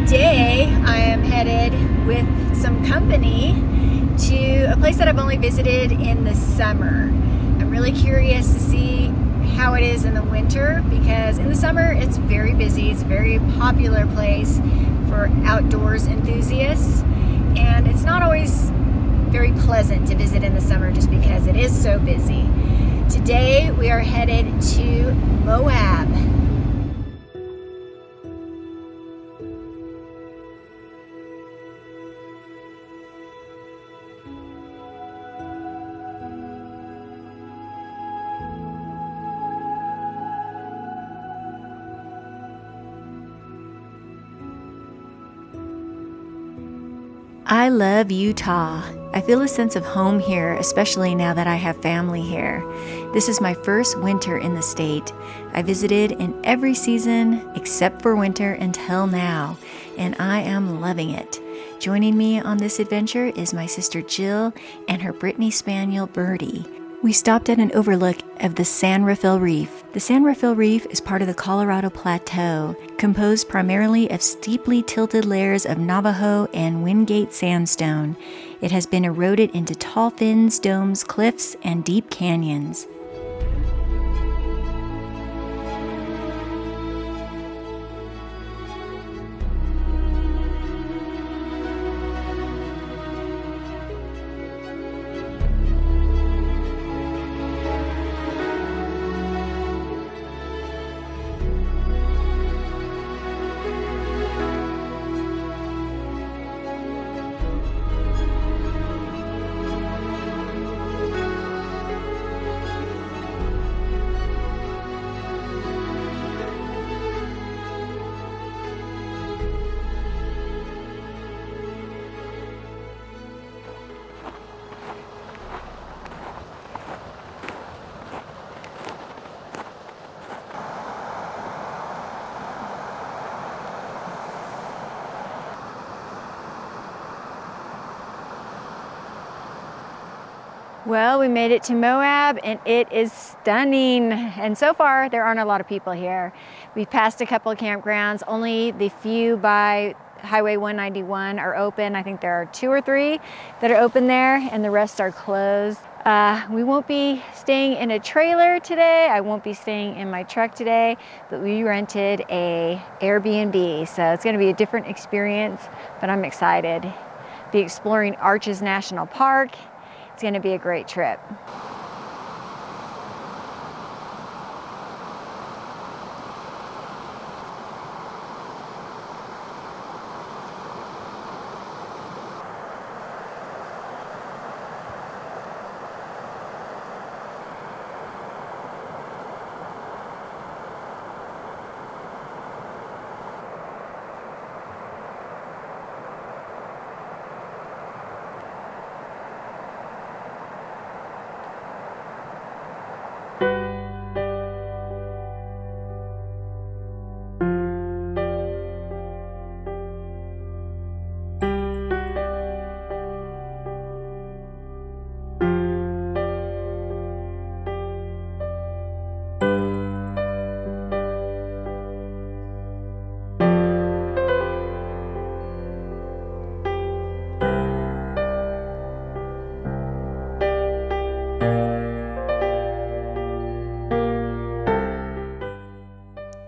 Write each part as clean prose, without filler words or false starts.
Today I am headed with some company to a place that I've only visited in the summer. I'm really curious to see how it is in the winter, because in the summer it's very busy. It's a very popular place for outdoors enthusiasts, and it's not always very pleasant to visit in the summer just because it is so busy. Today we are headed to Moab. I love Utah. I feel a sense of home here, especially now that I have family here. This is my first winter in the state. I visited in every season except for winter until now, and I am loving it. Joining me on this adventure is my sister Jill and her Brittany Spaniel Birdie. We stopped at an overlook of the San Rafael Reef. The San Rafael Reef is part of the Colorado Plateau, composed primarily of steeply tilted layers of Navajo and Wingate sandstone. It has been eroded into tall fins, domes, cliffs, and deep canyons. Well, we made it to Moab and it is stunning. And so far, there aren't a lot of people here. We've passed a couple of campgrounds. Only the few by Highway 191 are open. I think there are 2 or 3 that are open there and the rest are closed. We won't be staying in a trailer today. I won't be staying in my truck today, but we rented a Airbnb. So it's gonna be a different experience, but I'm excited. Be exploring ARCHES National Park. It's going to be a great trip.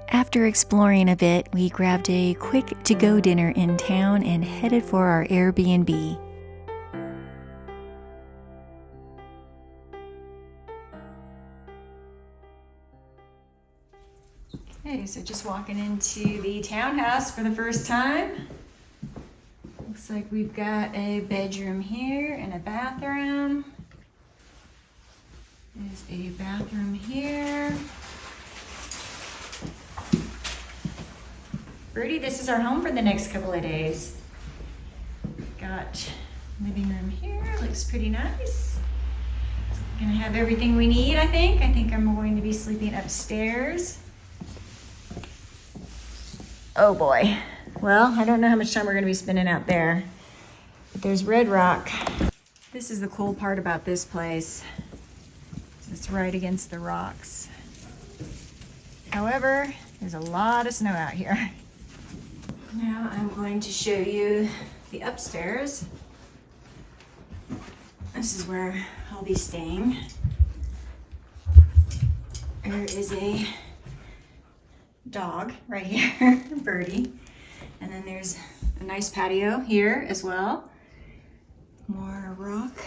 After exploring a bit, we grabbed a quick to-go dinner in town and headed for our Airbnb. Okay, so just walking into the townhouse for the first time. Looks like we've got a bedroom here and a bathroom. There's a bathroom here. Birdie, this is our home for the next couple of days. Got living room here, looks pretty nice. Gonna have everything we need, I think. I think I'm going to be sleeping upstairs. Oh boy. Well, I don't know how much time we're gonna be spending out there. But there's Red Rock. This is the cool part about this place. It's right against the rocks. However, there's a lot of snow out here. Now I'm going to show you the upstairs. This is where I'll be staying. There is a dog right here, Birdie. And then there's a nice patio here as well. More rock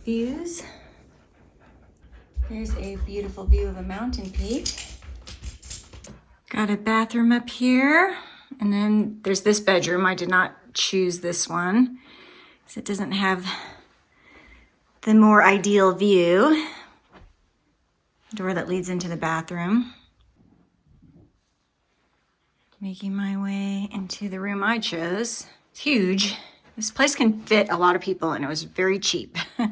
views. There's a beautiful view of a mountain peak. Got a bathroom up here. And then there's this bedroom. I did not choose this one because it doesn't have the more ideal view. Door that leads into the bathroom. Making my way into the room I chose. It's huge. This place can fit a lot of people and it was very cheap. I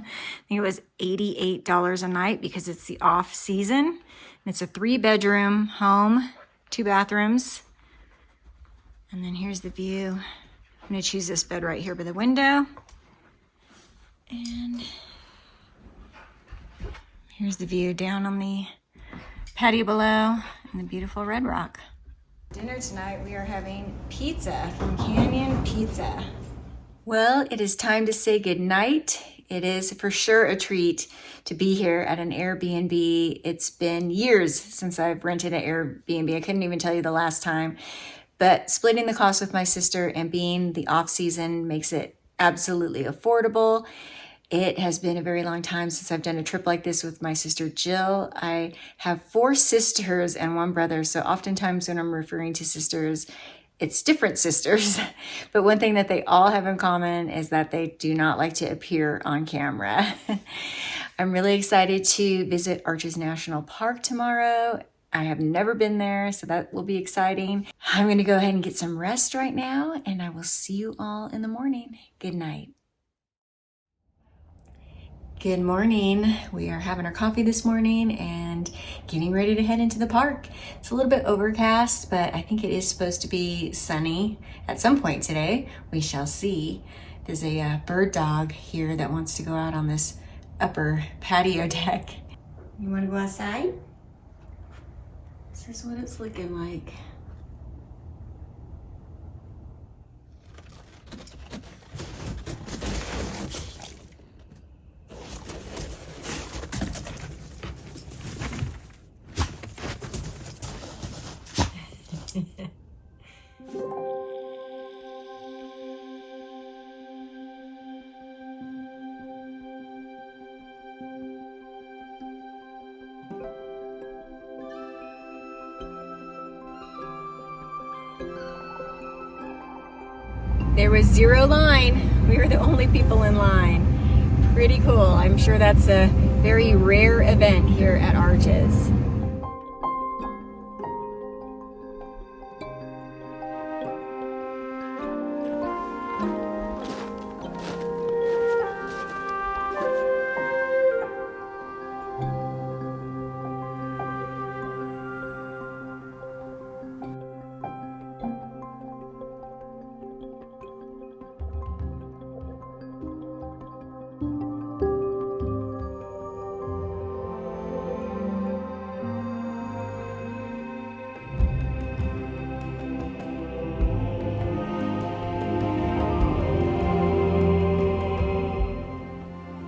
think it was $88 a night because it's the off season. And it's a 3-bedroom home, 2 bathrooms. And then here's the view. I'm gonna choose this bed right here by the window. And here's the view down on the patio below and the beautiful red rock. Dinner tonight, we are having pizza from Canyon Pizza. Well, it is time to say goodnight. It is for sure a treat to be here at an Airbnb. It's been years since I've rented an Airbnb. I couldn't even tell you the last time. But splitting the cost with my sister and being the off season makes it absolutely affordable. It has been a very long time since I've done a trip like this with my sister Jill. I have 4 sisters and 1 brother, so oftentimes when I'm referring to sisters, it's different sisters. But one thing that they all have in common is that they do not like to appear on camera. I'm really excited to visit ARCHES National Park tomorrow. I have never been there, so that will be exciting. I'm gonna go ahead and get some rest right now, and I will see you all in the morning. Good night. Good morning. We are having our coffee this morning and getting ready to head into the park. It's a little bit overcast, but I think it is supposed to be sunny at some point today. We shall see. There's a bird dog here that wants to go out on this upper patio deck. You want to go outside? This is what it's looking like. There was 0 line. We were the only people in line. Pretty cool. I'm sure that's a very rare event here at ARCHES.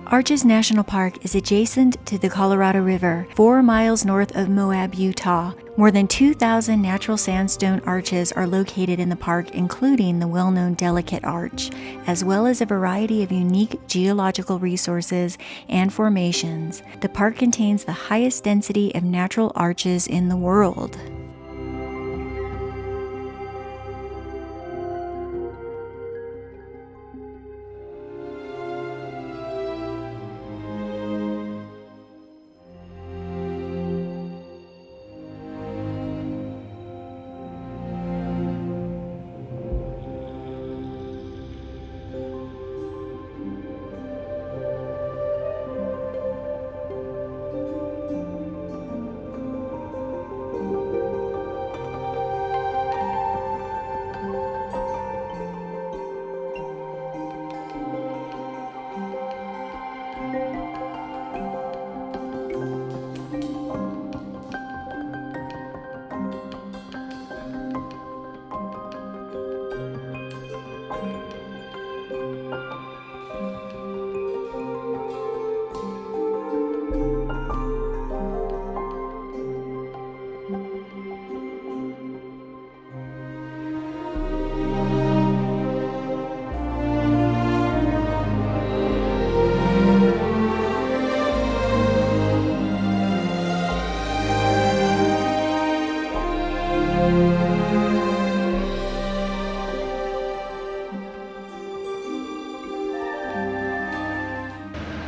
ARCHES National Park is adjacent to the Colorado River, 4 miles north of Moab, Utah. More than 2,000 natural sandstone arches are located in the park, including the well-known Delicate Arch, as well as a variety of unique geological resources and formations. The park contains the highest density of natural arches in the world.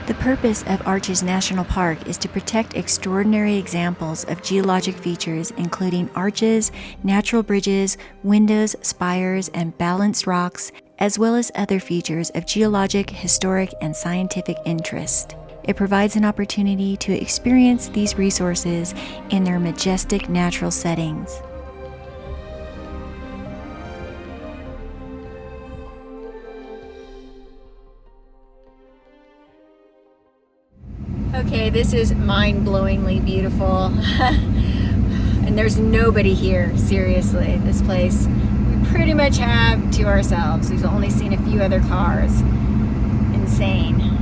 The purpose of ARCHES National Park is to protect extraordinary examples of geologic features including arches, natural bridges, windows, spires, and balanced rocks, as well as other features of geologic, historic, and scientific interest. It provides an opportunity to experience these resources in their majestic natural settings. Okay, this is mind-blowingly beautiful. And there's nobody here, seriously. This place we pretty much have to ourselves. We've only seen a few other cars. Insane.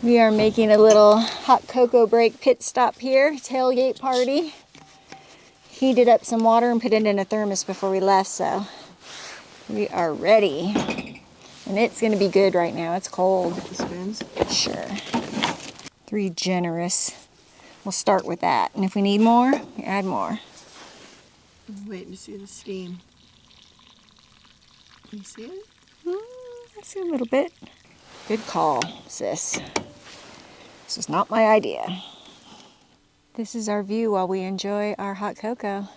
We are making a little hot cocoa break pit stop here, tailgate party. Heated up some water and put it in a thermos before we left, so we are ready. And it's gonna be good right now, it's cold. Spoons? Sure. 3 generous. We'll start with that, and if we need more, we add more. I'm waiting to see the steam. Can you see it? I see a little bit. Good call, sis. This is not my idea. This is our view while we enjoy our hot cocoa.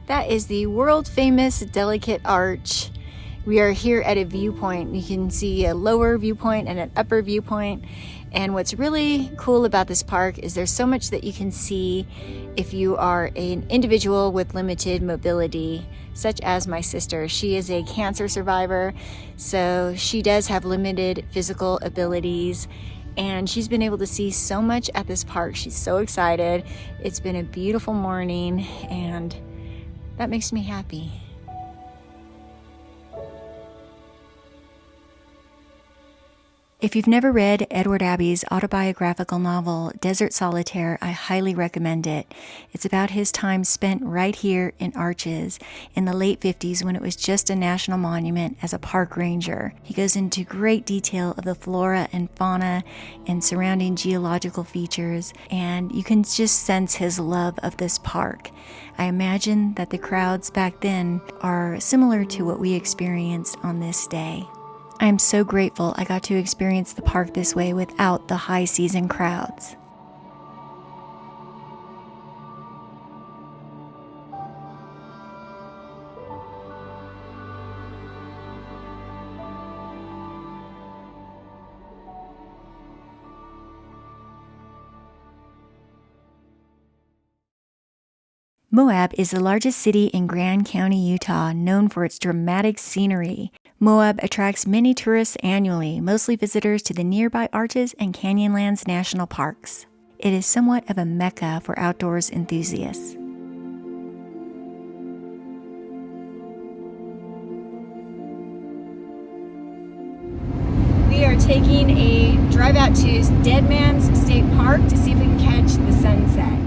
That is the world-famous delicate arch. We are here at a viewpoint. You can see a lower viewpoint and an upper viewpoint. And what's really cool about this park is there's so much that you can see if you are an individual with limited mobility, such as my sister. She is a cancer survivor, so she does have limited physical abilities. And she's been able to see so much at this park. She's so excited. It's been a beautiful morning, and that makes me happy. If you've never read Edward Abbey's autobiographical novel, Desert Solitaire, I highly recommend it. It's about his time spent right here in Arches in the late 50s when it was just a national monument as a park ranger. He goes into great detail of the flora and fauna and surrounding geological features, and you can just sense his love of this park. I imagine that the crowds back then are similar to what we experienced on this day. I am so grateful I got to experience the park this way without the high season crowds. Moab is the largest city in Grand County, Utah, known for its dramatic scenery. Moab attracts many tourists annually, mostly visitors to the nearby Arches and Canyonlands National Parks. It is somewhat of a mecca for outdoors enthusiasts. We are taking a drive out to Dead Man's State Park to see if we can catch the sunset.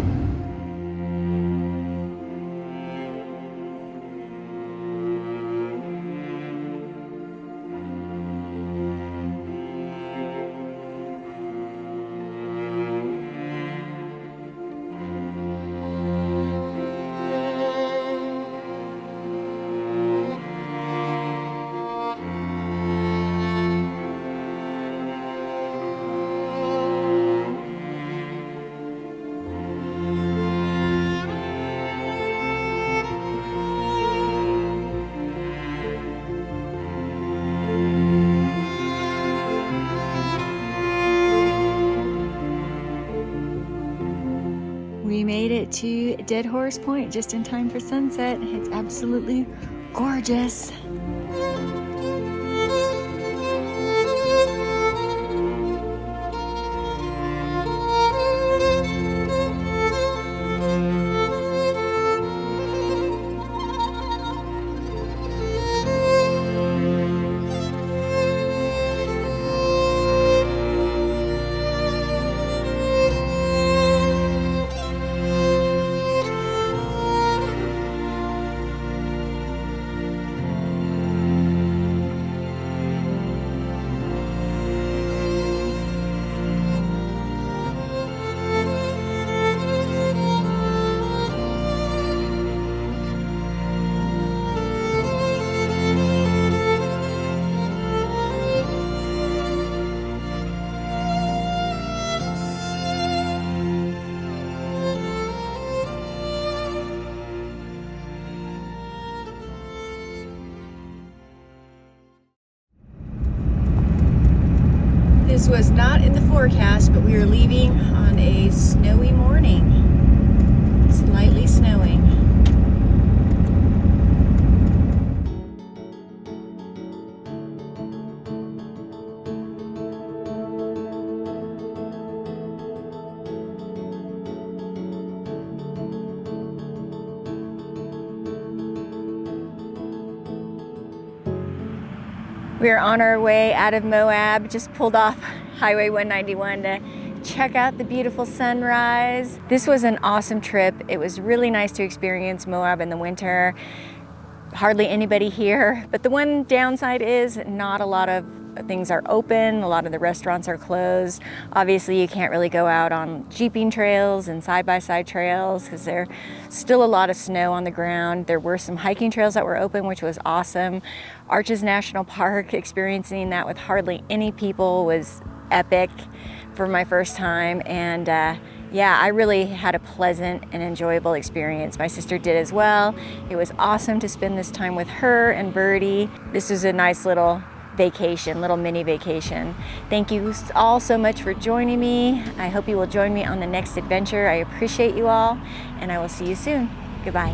made it to Dead Horse Point just in time for sunset. It's absolutely gorgeous. This was not in the forecast, but we are leaving on a snowy morning. Slightly snowing. We are on our way out of Moab, just pulled off Highway 191 to check out the beautiful sunrise. This was an awesome trip. It was really nice to experience Moab in the winter. Hardly anybody here, but the one downside is not a lot of things are open. A lot of the restaurants are closed. Obviously, you can't really go out on jeeping trails and side-by-side trails because there's still a lot of snow on the ground. There were some hiking trails that were open, which was awesome. ARCHES National Park, experiencing that with hardly any people was epic for my first time. And yeah, I really had a pleasant and enjoyable experience. My sister did as well. It was awesome to spend this time with her and Birdie. This was a nice little vacation, little mini vacation. Thank you all so much for joining me. I hope you will join me on the next adventure. I appreciate you all, and I will see you soon. Goodbye.